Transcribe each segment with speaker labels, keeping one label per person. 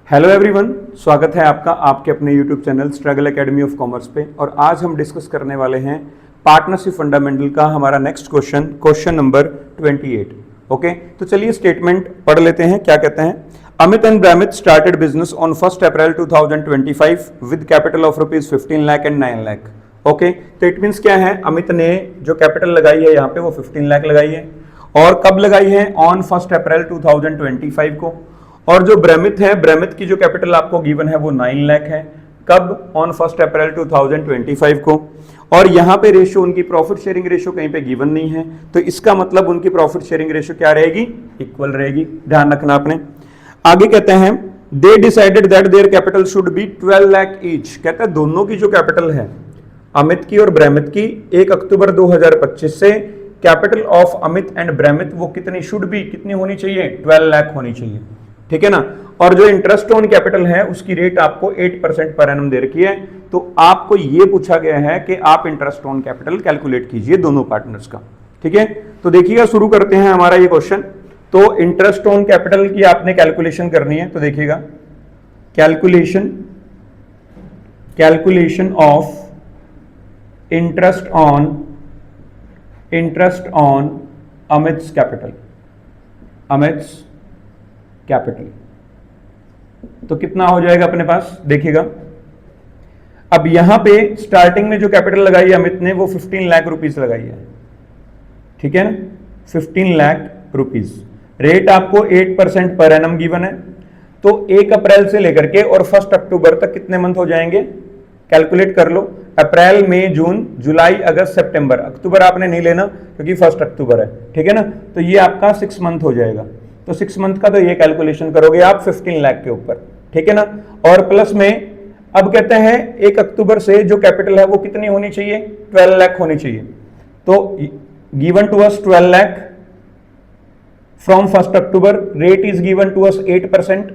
Speaker 1: Hello everyone, स्वागत है आपका आपके अपने YouTube channel struggle academy of commerce पे। और आज हम डिस्कस करने वाले हैं पार्टनरशिप फंडामेंटल का हमारा नेक्स्ट क्वेश्चन नंबर 28। ओके, तो चलिए स्टेटमेंट पढ़ लेते हैं। क्या कहते हैं? Amit and Bramit started business on 1 April 2025 with capital of ₹15 lakh and 9 lakh. Okay, तो इट मीन्स क्या है, अमित ने जो कैपिटल लगाई है यहाँ पे वो 15 लाख लगाई है। और कब लगाई है? ऑन 1 अप्रैल 2025 को। और जो ब्रामित है, ब्रामित की जो कैपिटल आपको गिवन है वो 9 लाख है। कब? ऑन 1 अप्रैल 2025 को। और यहाँ पे रेशियो, उनकी प्रॉफिट शेयरिंग रेशियो कहीं पे गिवन नहीं है, तो इसका मतलब उनकी प्रॉफिट शेयरिंग रेशियो क्या रहेगी? इक्वल रहेगी। ध्यान रखना आपने। आगे कहते हैं they decided that their capital should be 12 lakh each. कहता है दोनों की जो कैपिटल है, अमित की और ब्रामित की, 1 अक्टूबर 2025 से कैपिटल ऑफ अमित एंड ब्रामित वो कितनी शुड बी, कितनी होनी चाहिए? 12 लाख होनी चाहिए। ठीक है ना। और जो इंटरेस्ट ऑन कैपिटल है उसकी रेट आपको 8% पर एनम दे रखी है। तो आपको ये पूछा गया है कि आप इंटरेस्ट ऑन कैपिटल कैलकुलेट कीजिए दोनों पार्टनर्स का। ठीक है, तो देखिएगा, शुरू करते हैं हमारा ये क्वेश्चन। तो इंटरेस्ट ऑन कैपिटल की आपने कैलकुलेशन करनी है, तो देखिएगा calculation of interest on Amit's capital, तो कितना हो जाएगा अपने पास? देखिएगा, अब यहां पे स्टार्टिंग में जो कैपिटल लगाई है अमित ने वो 15 लाख रुपीस लगाई है। ठीक है ना, 15 लाख रुपीस। रेट आपको 8% पर एनम गिवन है। तो 1 अप्रैल से लेकर के और 1 अक्टूबर तक कितने मंथ हो जाएंगे? कैलकुलेट कर लो। अप्रैल, मई, जून, जुलाई, अगस्त, सितंबर। अक्टूबर आपने नहीं लेना क्योंकि 1 अक्टूबर है। ठीक है ना, तो ये आपका 6 मंथ हो जाएगा। तो 6 मंथ का तो ये कैलकुलेशन करोगे आप 15 लाख के ऊपर। ठीक है ना। और प्लस में अब कहते हैं 1 अक्टूबर से जो कैपिटल है वो कितनी होनी चाहिए? 12 लाख होनी चाहिए। तो given to us 12 lakh from 1 October, rate is given to us 8%।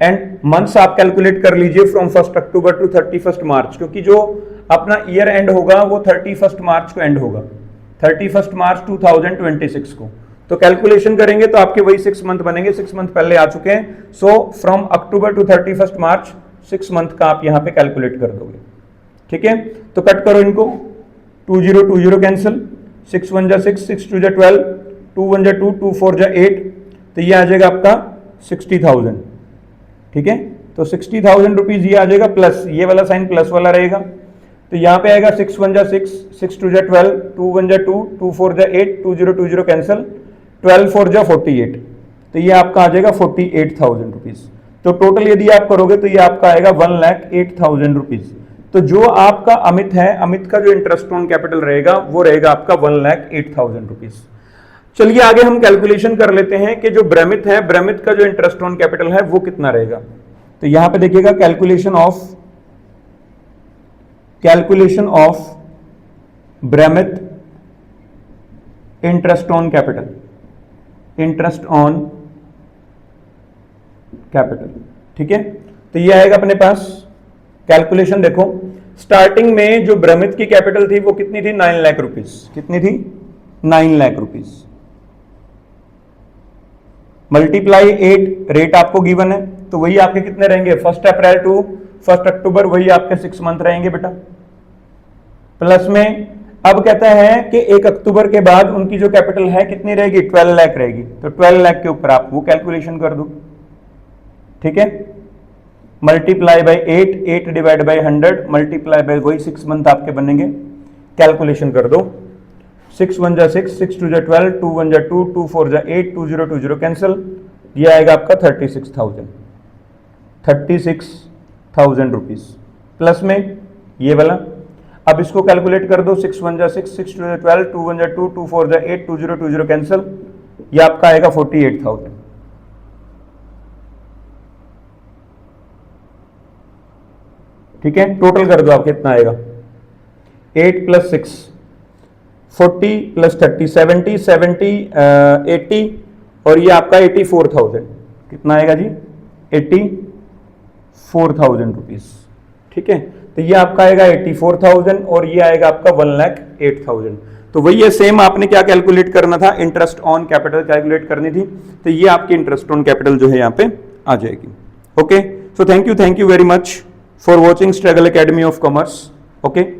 Speaker 1: And months आप कैलकुलेट कर लीजिए फ्रॉम 1 अक्टूबर टू 31 मार्च, क्योंकि जो अपना ईयर एंड होगा वो 31 मार्च को एंड होगा, 31 मार्च 2026 को। तो कैलकुलेशन करेंगे तो आपके वही 6 मंथ बनेंगे। 6 मंथ पहले आ चुके हैं। So from October to 31 March 6 month का आप यहां पे कैलकुलेट कर दोगे। ठीक है, तो कट करो इनको, 20 कैंसिल, 6 1 जा 6, 6 2 जा 12, 2 1 जा 2, 2 4 जा 8, तो ये आ जाएगा आपका 60,000। ठीक है, तो 60,000 रुपीज ये आ जाएगा, प्लस ये वाला साइन प्लस वाला रहेगा। तो यहाँ पे आएगा 6 1 जा 6, 6 2 जा 12, 2 1 जा 2, 2 4 जा 8, 20 कैंसिल, 12 4 जा 48, तो ये आपका आ जाएगा 48,000 रुपीज। तो टोटल यदि आप करोगे तो ये आपका आएगा 1,08,000 रुपीज। तो जो आपका अमित है, अमित का जो इंटरेस्ट ऑन कैपिटल रहेगा वो रहेगा आपका 1,08,000 रुपीज। चलिए आगे हम कैलकुलेशन कर लेते हैं कि जो ब्रामित है, ब्रामित का जो इंटरेस्ट ऑन कैपिटल है वो कितना रहेगा। तो यहां पे देखिएगा calculation of Bramit interest on capital. ठीक है, तो ये आएगा अपने पास कैलकुलेशन। देखो, स्टार्टिंग में जो ब्रामित की कैपिटल थी वो कितनी थी? 9 लाख रुपीस। कितनी थी? 9 लाख रुपीस। मल्टीप्लाई 8, रेट आपको गिवन है, तो वही आपके कितने रहेंगे? 1 अप्रैल टू 1 अक्टूबर, वही आपके 6 मंथ रहेंगे बेटा। प्लस में अब कहता है कि 1 अक्टूबर के बाद उनकी जो कैपिटल है कितनी रहेगी? 12 लाख रहेगी। तो 12 लाख के ऊपर आप वो कैलकुलेशन कर दो। ठीक है, multiply by 8 divide by 100, multiply by वही 6 मंथ आपके बनेंगे। कैलकुलेशन कर दो, 6 1 जा 6, 6 2 जा 12, 2 1 जा 2, 2 4 जा 8, 20 कैंसिल, ये आएगा आपका 36,000 रुपीज। प्लस में ये वाला, अब इसको कैलकुलेट कर दो, 6 1 जा 6, 6 2 जा 12, 2 1 जा 2, 2 4 जा 8, 20 कैंसिल, ये आपका आएगा 48,000। ठीक है, टोटल कर दो आप कितना आएगा? 8 + 6 40 + 30 70 70 80, और ये आपका 84,000। कितना आएगा जी? 84,000 रुपीज। ठीक है, तो ये आपका आएगा 84,000 और ये आएगा आपका 1,08,000। तो वही है, सेम आपने क्या कैलकुलेट करना था? इंटरेस्ट ऑन कैपिटल कैलकुलेट करनी थी। तो ये आपकी इंटरेस्ट ऑन कैपिटल जो है यहाँ पे आ जाएगी। Okay, so thank you very much for watching Struggle Academy of Commerce. Okay.